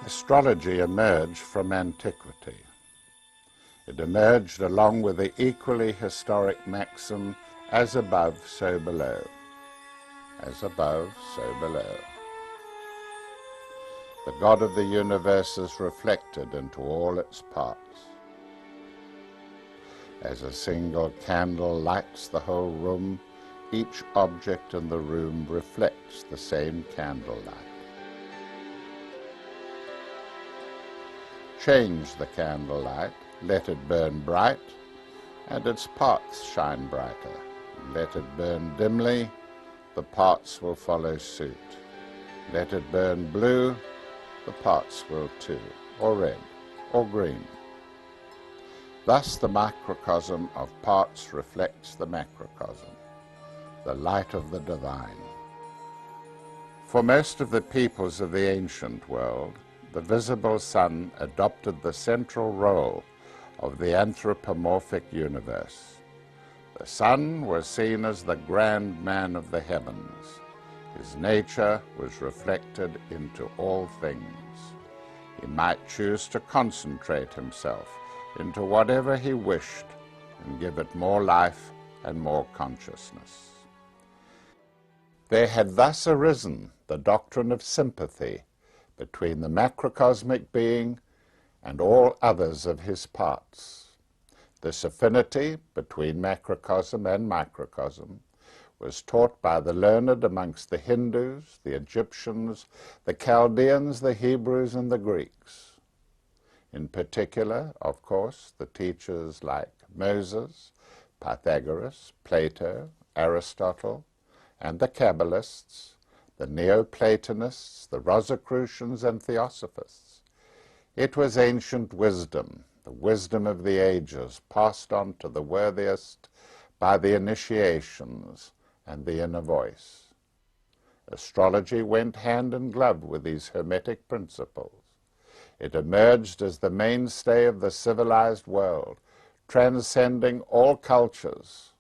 Astrology emerged from antiquity. It emerged along with the equally historic maxim, as above, so below. As above, so below. The God of the universe is reflected into all its parts. As a single candle lights the whole room, each object in the room reflects the same candlelight. Change the candlelight, let it burn bright, and its parts shine brighter. Let it burn dimly, the parts will follow suit. Let it burn blue, the parts will too, or red, or green. Thus the microcosm of parts reflects the macrocosm, the light of the divine. For most of the peoples of the ancient world, the visible sun adopted the central role of the anthropomorphic universe. The sun was seen as the grand man of the heavens. His nature was reflected into all things. He might choose to concentrate himself into whatever he wished and give it more life and more consciousness. There had thus arisen the doctrine of sympathy between the macrocosmic being and all others of his parts. This affinity between macrocosm and microcosm was taught by the learned amongst the Hindus, the Egyptians, the Chaldeans, the Hebrews, and the Greeks. In particular, of course, the teachers like Moses, Pythagoras, Plato, Aristotle, and the Kabbalists, the Neoplatonists, the Rosicrucians, and Theosophists. It was ancient wisdom, the wisdom of the ages, passed on to the worthiest by the initiations and the inner voice. Astrology went hand in glove with these hermetic principles. It emerged as the mainstay of the civilized world, transcending all cultures.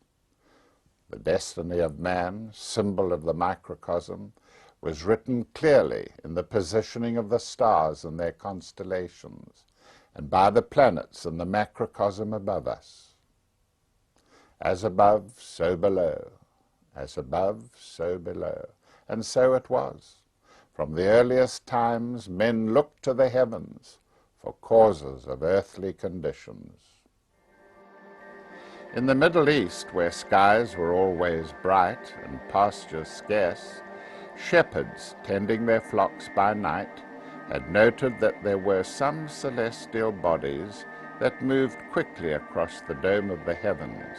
The destiny of man, symbol of the microcosm, was written clearly in the positioning of the stars and their constellations, and by the planets in the macrocosm above us. As above, so below. As above, so below. And so it was. From the earliest times, men looked to the heavens for causes of earthly conditions. In the Middle East, where skies were always bright and pastures scarce, shepherds tending their flocks by night had noted that there were some celestial bodies that moved quickly across the dome of the heavens,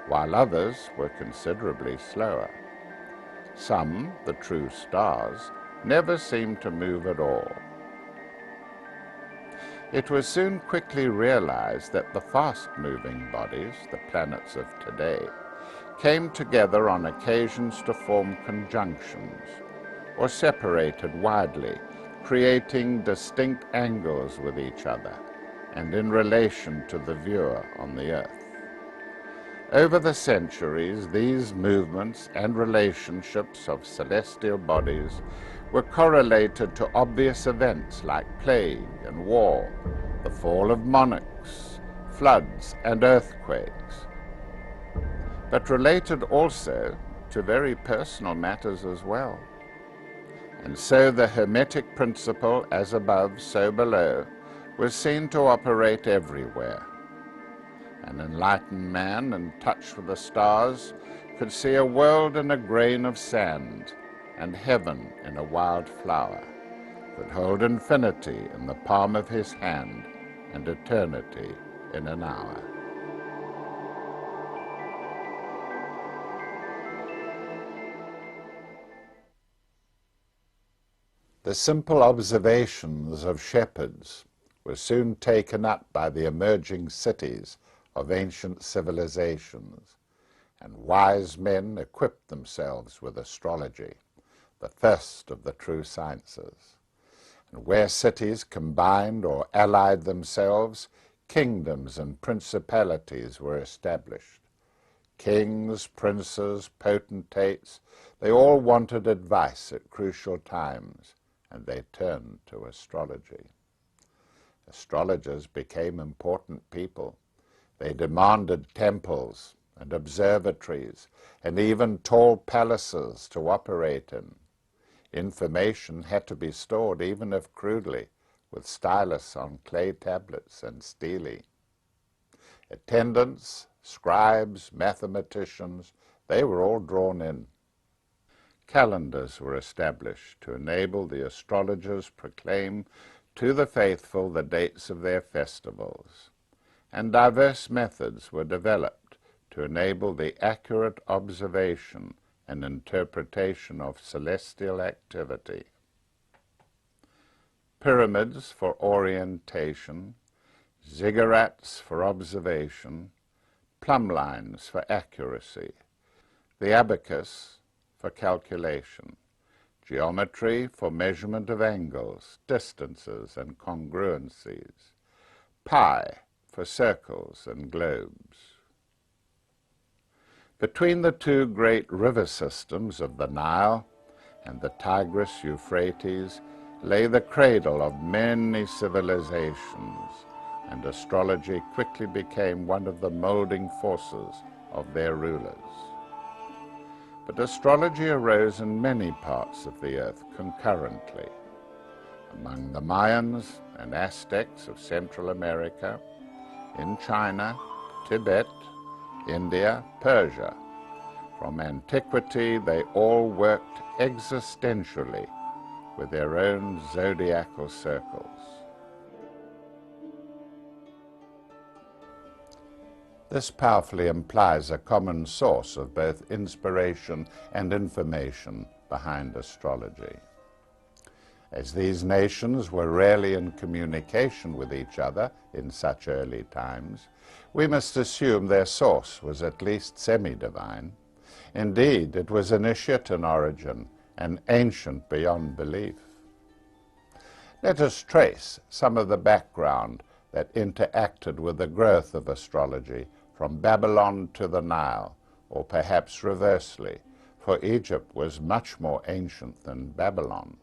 while others were considerably slower. Some, the true stars, never seemed to move at all. It was soon quickly realized that the fast-moving bodies, the planets of today, came together on occasions to form conjunctions, or separated widely, creating distinct angles with each other, and in relation to the viewer on the earth. Over the centuries, these movements and relationships of celestial bodies were correlated to obvious events like plague and war, the fall of monarchs, floods and earthquakes, but related also to very personal matters as well. And so the Hermetic principle, as above, so below, was seen to operate everywhere. An enlightened man in touch with the stars could see a world in a grain of sand, and heaven in a wild flower, could hold infinity in the palm of his hand, and eternity in an hour. The simple observations of shepherds were soon taken up by the emerging cities of ancient civilizations, and wise men equipped themselves with astrology, the first of the true sciences. And where cities combined or allied themselves, kingdoms and principalities were established. Kings, princes, potentates, they all wanted advice at crucial times, and they turned to astrology. Astrologers became important people. They demanded temples and observatories and even tall palaces to operate in. Information had to be stored, even if crudely, with stylus on clay tablets and stelae. Attendants, scribes, mathematicians, they were all drawn in. Calendars were established to enable the astrologers proclaim to the faithful the dates of their festivals, and diverse methods were developed to enable the accurate observation and interpretation of celestial activity. Pyramids for orientation, ziggurats for observation, plumb lines for accuracy, the abacus for calculation, geometry for measurement of angles, distances, and congruencies, pi for circles and globes. Between the two great river systems of the Nile and the Tigris-Euphrates lay the cradle of many civilizations, and astrology quickly became one of the molding forces of their rulers. But astrology arose in many parts of the earth concurrently. Among the Mayans and Aztecs of Central America, in China, Tibet, India, Persia. From antiquity, they all worked existentially with their own zodiacal circles. This powerfully implies a common source of both inspiration and information behind astrology. As these nations were rarely in communication with each other in such early times, we must assume their source was at least semi-divine. Indeed, it was initiate in origin and ancient beyond belief. Let us trace some of the background that interacted with the growth of astrology from Babylon to the Nile, or perhaps reversely, for Egypt was much more ancient than Babylon.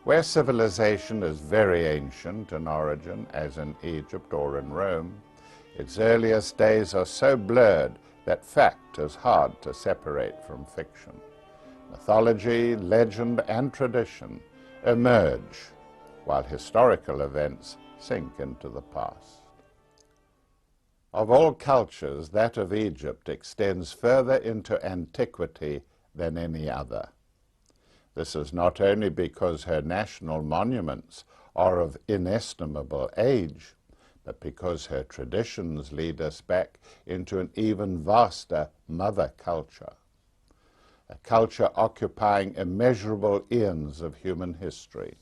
Where civilization is very ancient in origin, as in Egypt or in Rome, its earliest days are so blurred that fact is hard to separate from fiction. Mythology, legend, and tradition emerge, while historical events sink into the past. Of all cultures, that of Egypt extends further into antiquity than any other. This is not only because her national monuments are of inestimable age, but because her traditions lead us back into an even vaster mother culture, a culture occupying immeasurable eons of human history.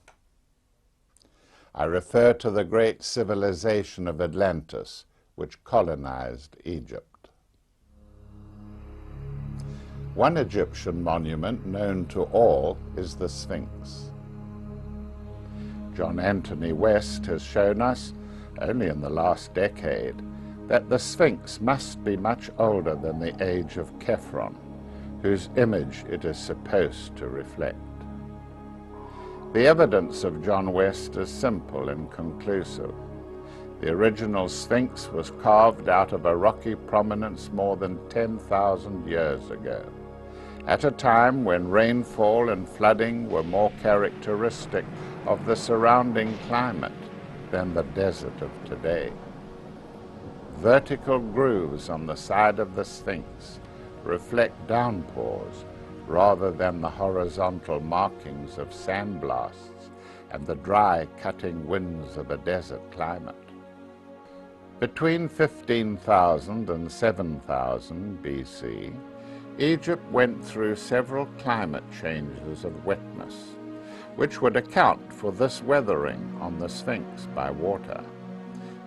I refer to the great civilization of Atlantis, which colonized Egypt. One Egyptian monument known to all is the Sphinx. John Anthony West has shown us, only in the last decade, that the Sphinx must be much older than the age of Khephren, whose image it is supposed to reflect. The evidence of John West is simple and conclusive. The original Sphinx was carved out of a rocky prominence more than 10,000 years ago, at a time when rainfall and flooding were more characteristic of the surrounding climate than the desert of today. Vertical grooves on the side of the Sphinx reflect downpours rather than the horizontal markings of sandblasts and the dry, cutting winds of a desert climate. Between 15,000 and 7,000 BC, Egypt went through several climate changes of wetness, which would account for this weathering on the Sphinx by water.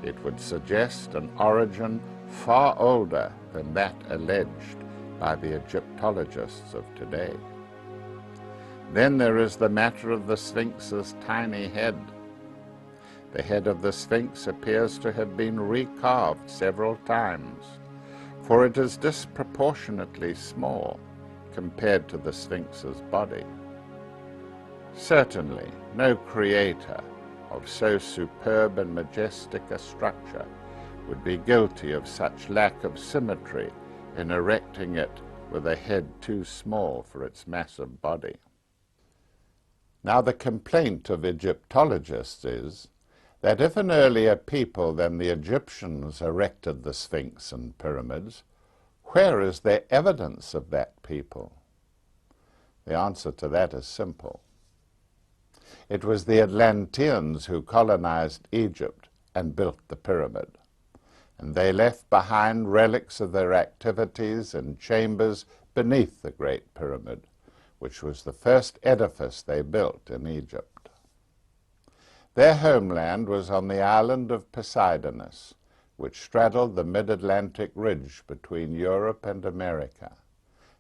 It would suggest an origin far older than that alleged by the Egyptologists of today. Then there is the matter of the Sphinx's tiny head. The head of the Sphinx appears to have been recarved several times, for it is disproportionately small compared to the Sphinx's body. Certainly, no creator of so superb and majestic a structure would be guilty of such lack of symmetry in erecting it with a head too small for its massive body. Now, the complaint of Egyptologists is that if an earlier people than the Egyptians erected the Sphinx and pyramids, where is there evidence of that people? The answer to that is simple. It was the Atlanteans who colonized Egypt and built the pyramid, and they left behind relics of their activities in chambers beneath the Great Pyramid, which was the first edifice they built in Egypt. Their homeland was on the island of Poseidonis, which straddled the mid-Atlantic ridge between Europe and America,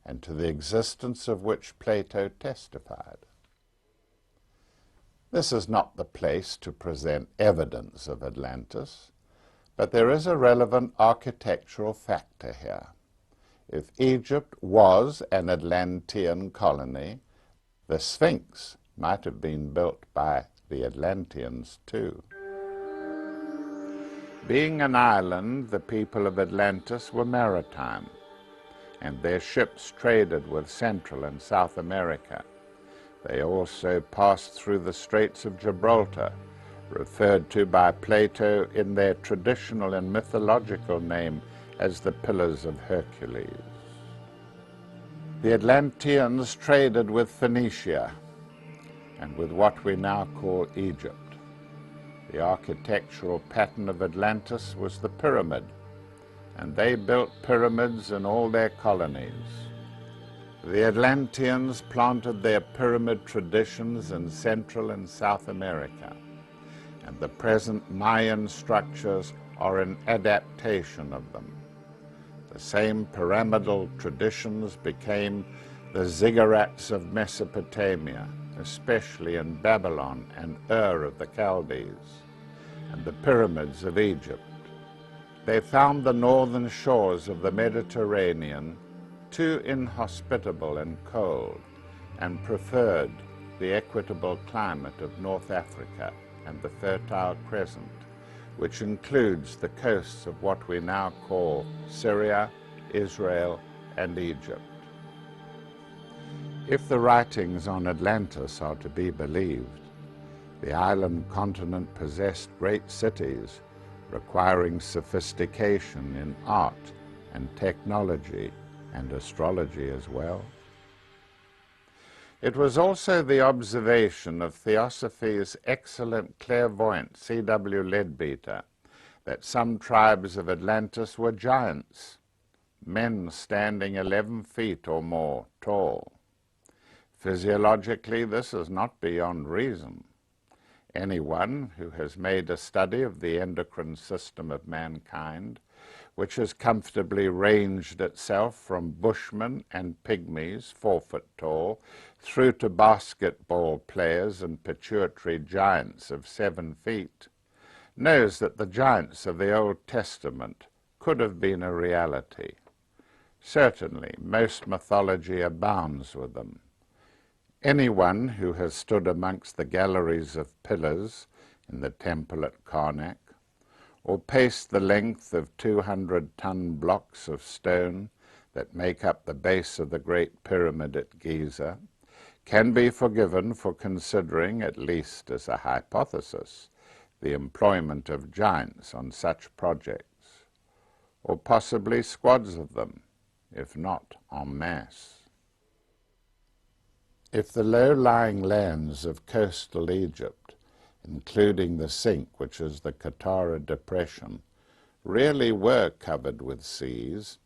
and to the existence of which Plato testified. This is not the place to present evidence of Atlantis, but there is a relevant architectural factor here. If Egypt was an Atlantean colony, the Sphinx might have been built by the Atlanteans too. Being an island, the people of Atlantis were maritime, and their ships traded with Central and South America. They also passed through the Straits of Gibraltar, referred to by Plato in their traditional and mythological name as the Pillars of Hercules. The Atlanteans traded with Phoenicia and with what we now call Egypt. The architectural pattern of Atlantis was the pyramid, and they built pyramids in all their colonies. The Atlanteans planted their pyramid traditions in Central and South America, and the present Mayan structures are an adaptation of them. The same pyramidal traditions became the ziggurats of Mesopotamia, especially in Babylon and Ur of the Chaldees, and the pyramids of Egypt. They found the northern shores of the Mediterranean too inhospitable and cold, and preferred the equitable climate of North Africa and the Fertile Crescent, which includes the coasts of what we now call Syria, Israel, and Egypt. If the writings on Atlantis are to be believed, the island continent possessed great cities requiring sophistication in art and technology and astrology as well. It was also the observation of Theosophy's excellent clairvoyant C.W. Leadbeater that some tribes of Atlantis were giants, men standing 11 feet or more tall. Physiologically, this is not beyond reason. Anyone who has made a study of the endocrine system of mankind, which has comfortably ranged itself from bushmen and pygmies 4 foot tall, through to basketball players and pituitary giants of 7 feet, knows that the giants of the Old Testament could have been a reality. Certainly, most mythology abounds with them. Anyone who has stood amongst the galleries of pillars in the temple at Karnak, or paced the length of 200-ton blocks of stone that make up the base of the Great Pyramid at Giza, can be forgiven for considering, at least as a hypothesis, the employment of giants on such projects, or possibly squads of them, if not en masse. If the low-lying lands of coastal Egypt, including the sink, which is the Qattara Depression, really were covered with seas,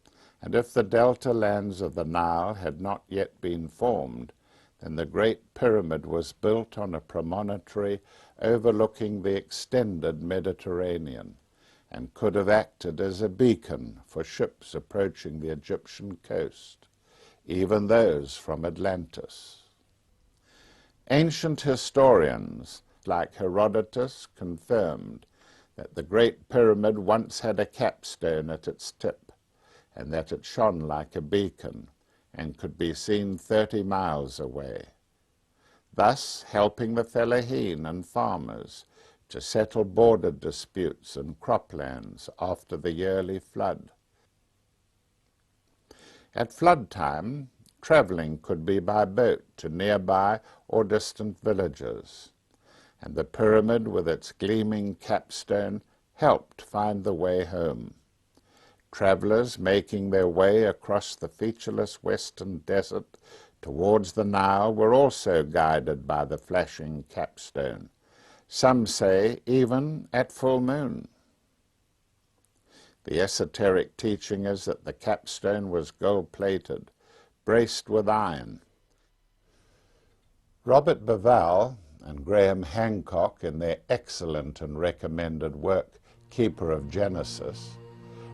and if the delta lands of the Nile had not yet been formed, then the Great Pyramid was built on a promontory overlooking the extended Mediterranean, and could have acted as a beacon for ships approaching the Egyptian coast, even those from Atlantis. Ancient historians, like Herodotus, confirmed that the Great Pyramid once had a capstone at its tip, and that it shone like a beacon, and could be seen 30 miles away. thus helping the fellaheen and farmers to settle border disputes and croplands after the yearly flood. At flood time, travelling could be by boat to nearby or distant villages, and the pyramid with its gleaming capstone helped find the way home. Travellers making their way across the featureless western desert towards the Nile were also guided by the flashing capstone, some say even at full moon. The esoteric teaching is that the capstone was gold-plated, braced with iron. Robert Bauval and Graham Hancock, in their excellent and recommended work, Keeper of Genesis,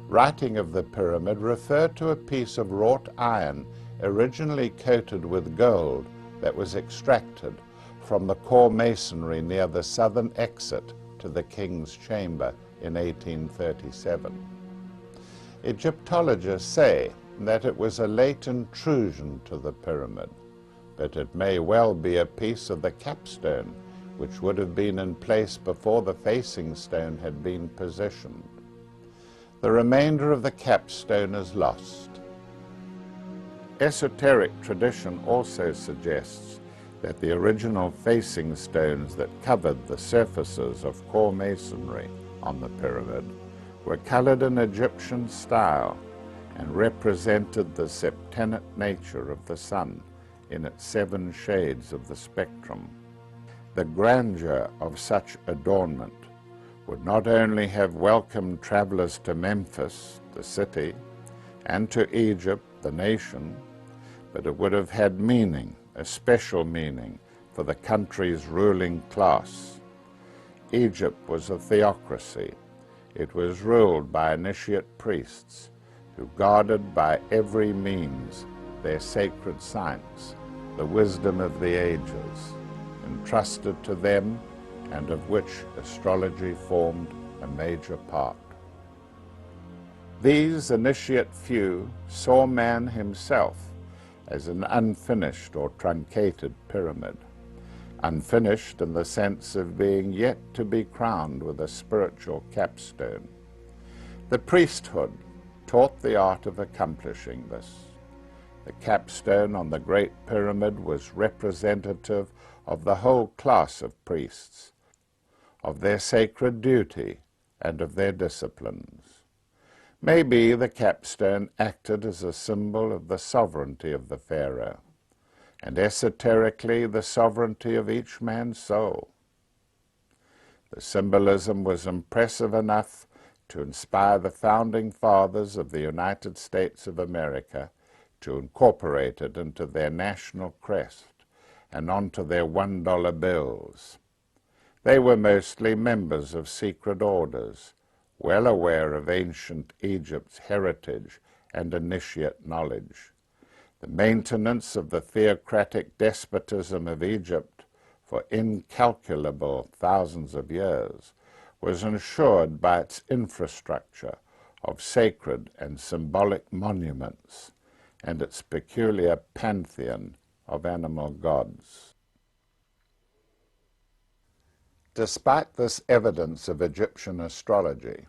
writing of the pyramid, referred to a piece of wrought iron originally coated with gold that was extracted from the core masonry near the southern exit to the King's Chamber in 1837. Egyptologists say that it was a late intrusion to the pyramid, but it may well be a piece of the capstone which would have been in place before the facing stone had been positioned. The remainder of the capstone is lost. Esoteric tradition also suggests that the original facing stones that covered the surfaces of core masonry on the pyramid were colored in Egyptian style and represented the septenate nature of the sun in its 7 shades of the spectrum. The grandeur of such adornment would not only have welcomed travelers to Memphis, the city, and to Egypt, the nation, but it would have had meaning, a special meaning, for the country's ruling class. Egypt was a theocracy. It was ruled by initiate priests who guarded by every means their sacred science, the wisdom of the ages, entrusted to them and of which astrology formed a major part. These initiate few saw man himself as an unfinished or truncated pyramid, unfinished in the sense of being yet to be crowned with a spiritual capstone. The priesthood taught the art of accomplishing this. The capstone on the Great Pyramid was representative of the whole class of priests, of their sacred duty and of their disciplines. Maybe the capstone acted as a symbol of the sovereignty of the pharaoh, and esoterically the sovereignty of each man's soul. The symbolism was impressive enough to inspire the founding fathers of the United States of America to incorporate it into their national crest and onto their $1 bills. They were mostly members of secret orders, well aware of ancient Egypt's heritage and initiate knowledge. The maintenance of the theocratic despotism of Egypt for incalculable thousands of years was ensured by its infrastructure of sacred and symbolic monuments and its peculiar pantheon of animal gods. Despite this evidence of Egyptian astrology,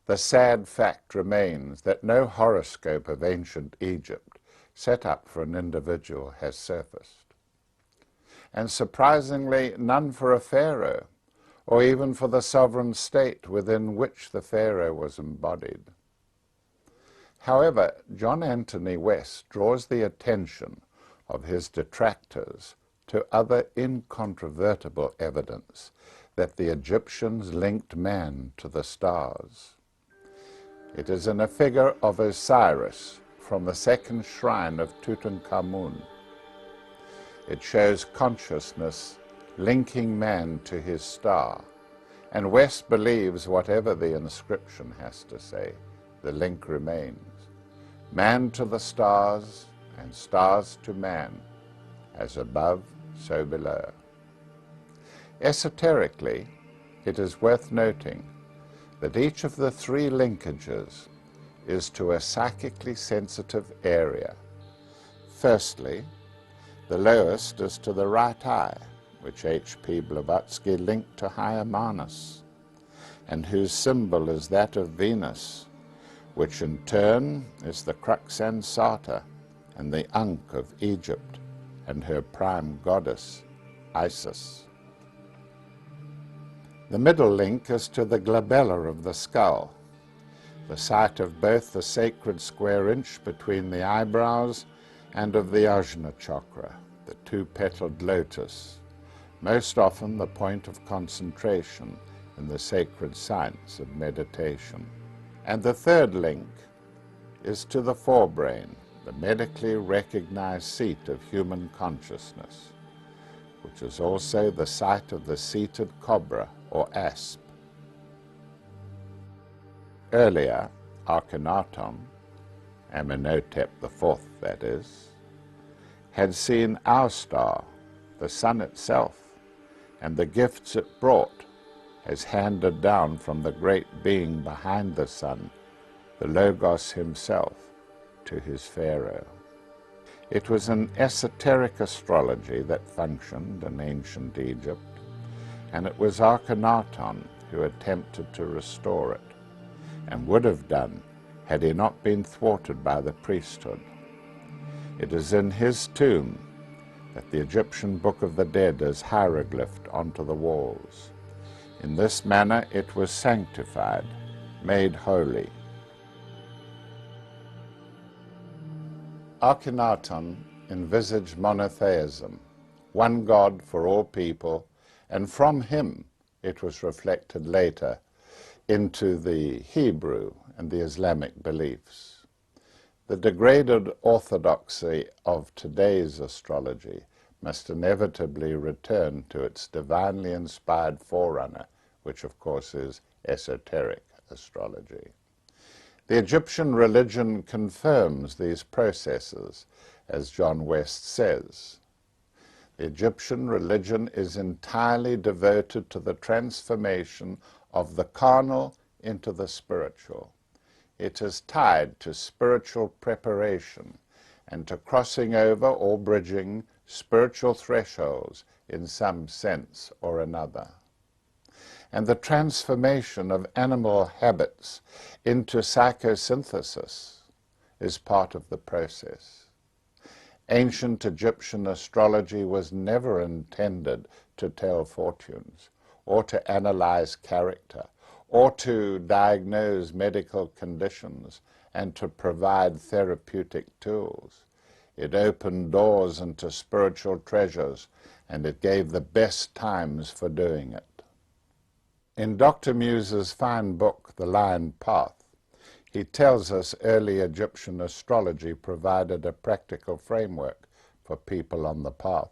the sad fact remains that no horoscope of ancient Egypt set up for an individual has surfaced, and surprisingly none for a pharaoh, or even for the sovereign state within which the pharaoh was embodied. However, John Anthony West draws the attention of his detractors to other incontrovertible evidence that the Egyptians linked man to the stars. It is in a figure of Osiris from the second shrine of Tutankhamun. It shows consciousness linking man to his star, and West believes whatever the inscription has to say, the link remains. Man to the stars, and stars to man, as above, so below. Esoterically, it is worth noting that each of the 3 linkages is to a psychically sensitive area. Firstly, The lowest is to the right eye, which H.P. Blavatsky linked to Hyermanus, and whose symbol is that of Venus, which in turn is the crux ansata and the Ankh of Egypt, and her prime goddess, Isis. The middle link is to the glabella of the skull, the site of both the sacred square inch between the eyebrows and of the Ajna chakra, the two-petaled lotus, most often the point of concentration in the sacred science of meditation. And the third link is to the forebrain, the medically recognized seat of human consciousness, which is also the site of the seated cobra or asp. Earlier, Akhenaton, Amenhotep IV that is, had seen our star, the sun itself, and the gifts it brought, as handed down from the great being behind the sun, the Logos himself, to his Pharaoh. It was an esoteric astrology that functioned in ancient Egypt, and it was Akhenaton who attempted to restore it, and would have done had he not been thwarted by the priesthood. It is in his tomb that the Egyptian Book of the Dead is hieroglyphed onto the walls. In this manner it was sanctified, made holy. Akhenaton envisaged monotheism, one God for all people, and from him it was reflected later into the Hebrew and the Islamic beliefs. The degraded orthodoxy of today's astrology must inevitably return to its divinely inspired forerunner, which of course is esoteric astrology. The Egyptian religion confirms these processes, as John West says. The Egyptian religion is entirely devoted to the transformation of the carnal into the spiritual. It is tied to spiritual preparation and to crossing over or bridging spiritual thresholds in some sense or another. And the transformation of animal habits into psychosynthesis is part of the process. Ancient Egyptian astrology was never intended to tell fortunes, or to analyze character, or to diagnose medical conditions and to provide therapeutic tools. It opened doors into spiritual treasures, and it gave the best times for doing it. In Dr. Muse's fine book, The Lion Path, he tells us early Egyptian astrology provided a practical framework for people on the path.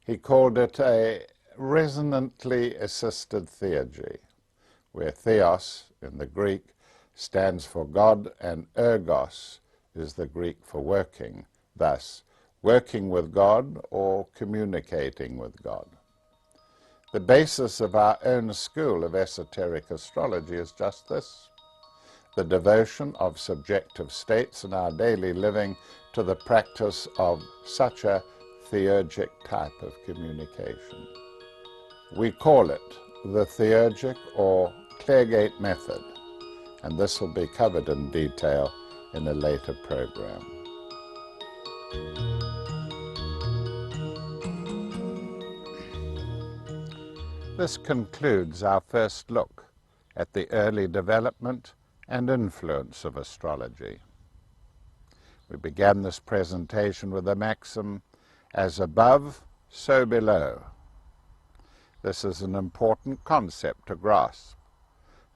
He called it a resonantly assisted theurgy, where theos in the Greek stands for God and ergos is the Greek for working, thus working with God or communicating with God. The basis of our own school of esoteric astrology is just this: the devotion of subjective states in our daily living to the practice of such a theurgic type of communication. We call it the theurgic or Claregate method, and this will be covered in detail in a later program. This concludes our first look at the early development and influence of astrology. We began this presentation with the maxim, as above, so below. This is an important concept to grasp.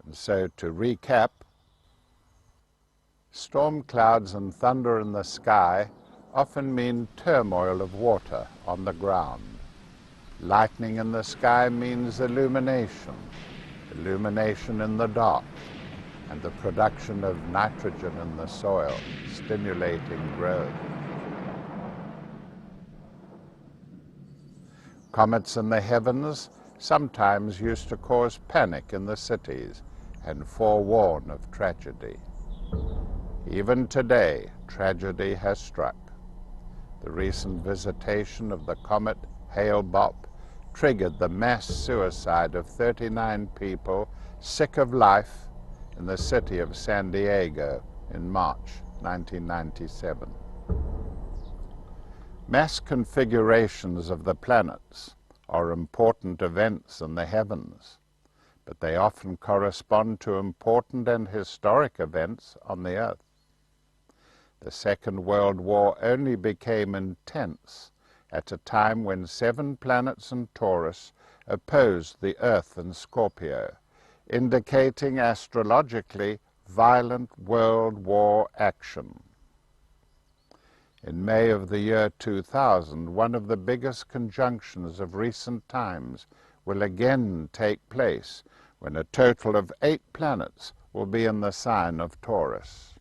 And so, to recap, storm clouds and thunder in the sky often mean turmoil of water on the ground. Lightning in the sky means illumination, illumination in the dark, and the production of nitrogen in the soil, stimulating growth. Comets in the heavens sometimes used to cause panic in the cities and forewarn of tragedy. Even today, tragedy has struck. The recent visitation of the comet Hale-Bopp triggered the mass suicide of 39 people sick of life in the city of San Diego in March 1997. Mass configurations of the planets are important events in the heavens, but they often correspond to important and historic events on the Earth. The Second World War only became intense at a time when 7 planets in Taurus opposed the Earth in Scorpio, indicating astrologically violent World War action. In May of the year 2000, one of the biggest conjunctions of recent times will again take place when a total of 8 planets will be in the sign of Taurus.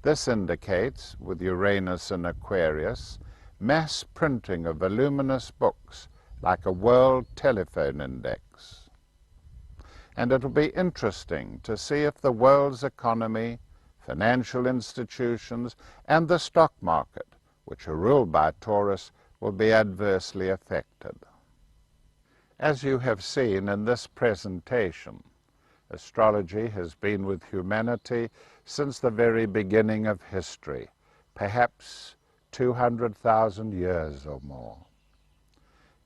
This indicates, with Uranus in Aquarius, mass printing of voluminous books like a world telephone index. And it'll be interesting to see if the world's economy, financial institutions, and the stock market, which are ruled by Taurus, will be adversely affected. As you have seen in this presentation, astrology has been with humanity since the very beginning of history, perhaps 200,000 years or more.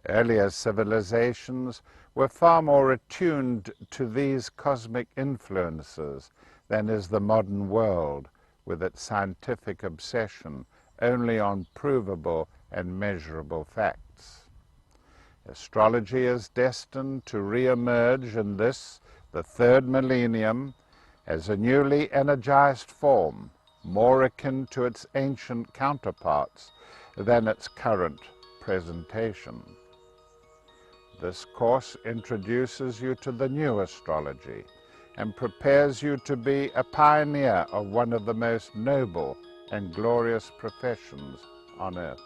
Earlier civilizations were far more attuned to these cosmic influences than is the modern world, with its scientific obsession only on provable and measurable facts. Astrology is destined to re-emerge in this, the 3rd millennium, as a newly energized form, more akin to its ancient counterparts than its current presentation. This course introduces you to the new astrology and prepares you to be a pioneer of one of the most noble and glorious professions on earth.